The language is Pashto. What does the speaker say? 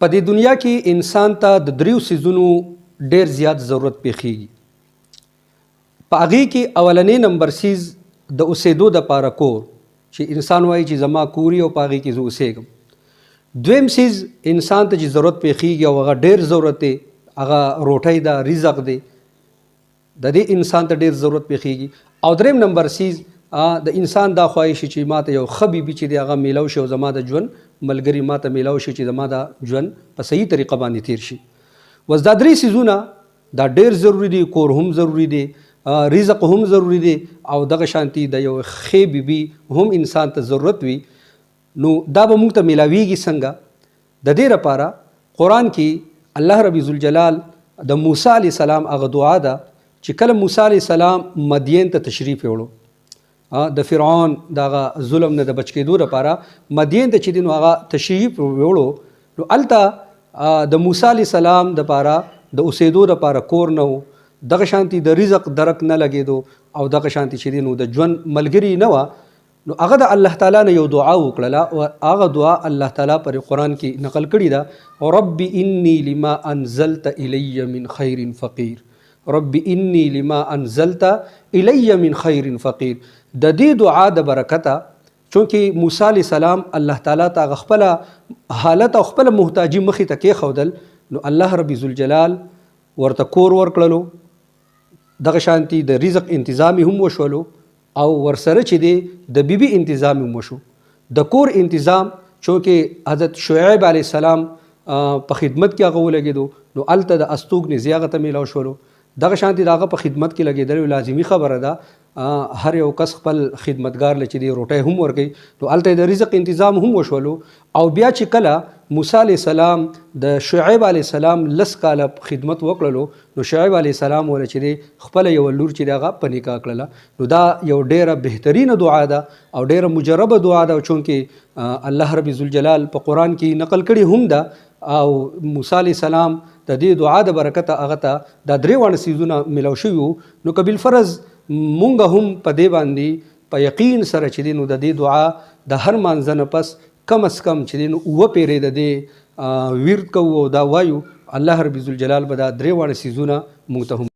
په دې دنیا کې انسان ته د دریو سیزونو ډیر زیات ضرورت پیښیږي. په هغې کې اولنی نمبر سیز د اوسېدو دپاره کور، چې انسان وایي چې زما کور او په هغې کې زه اوسېږم. دویم سیز انسان ته چې ضرورت پیښیږي او هغه ډیر ضرورت دی، هغه روټۍ ده، رزق دی، د دې انسان ته ډیر ضرورت پیښیږي. او دریم نمبر سیز د انسان دا خواهش چې ما ته یو ښه بیبي چې دی هغه میلاو شي او زما د ژوند ملګري ما ته میلاو شي چې زما د ژوند په صحیح طریقه باندې تیر شي. وس دا درې سیزونه دا ډیر ضروری دي. کور هم ضروری دی، رزق هم ضروری دی، او دغه شانتي د یو ښې بیبي هم انسان ته ضرورت وي. نو دا به موږ ته میلاویږي څنګه؟ د دې لپاره قرآن کې الله رب ذوالجلال د موسی علیه السلام هغه دعا ده چې کله موسی علیه السلام مدین ته تشریف یوړو، د فرعون دغه ظلم نه د بچ کېدو لپاره مدین ته چې دی نو هغه تشریف وړو، نو هلته د موسی علیه السلام دپاره د اوسېدو دپاره کور نه و، دغه شانتي د رزق درک نه لګېدو، او دغه شانتي چې دی نو د ژوند ملګري نه وه. نو هغه د الله تعالی نه یو دعا وکړله، او هغه دعا الله تعالی پر قرآن کې نقل کړې ده: رب انی لما انزلت الی من خیر فقیر، رب انی لما انزلت الی من خیر فقیر. د دې دعا د برکته چونکې موسی علیه السلام الله تعالی ته خپل حالت او خپل محتاجي مخې ته کېښودل، نو الله رب ذوالجلال ورته کور ورکړلو، دغه شانتي د رزق انتظام هم وشولو، او ورسره چې دی د بیبي انتظام هم وشو. د کور انتظام چونکې حضرت شعیب علیه السلام په خدمت کې هغه ولګېدو، نو هلته د استوګنې هغه ته میلاو شولو. دغه شانتي د هغه په خدمت کې لګېدل لازمي خبره ده، هر یو کس خپل خدمتګار له چې دی روټۍ هم ورکوي، نو هلته د رزق انتظام هم وشولو. او بیا چې کله موسی علیه السلام د شعیب علیه السلام 10 کاله خدمت وکړلو، نو شعیب علیه السلام وله چې دی خپله یوه لور چې دی هغه په نکاح کړله. نو دا یو ډیره بهترینه دعا ده او ډیره مجربه دعا ده، چونکې الله رب ذوالجلال په قرآن کې نقل کړي هم ده. او موسی علیه السلام د دې دعا د برکته هغه ته دا درې واړه څیزونه میلاو شوي وو. نو که بالفرض مونږ هم په دې باندې په یقین سره چې دی نو د دې دعا د هر مانځه نه پس کم از کم چې دی نو 9 پیرې د دې ورد کوو او دا وایو، الله رب ذوالجلال به دا درې واړه څیزونه مونږ ته هم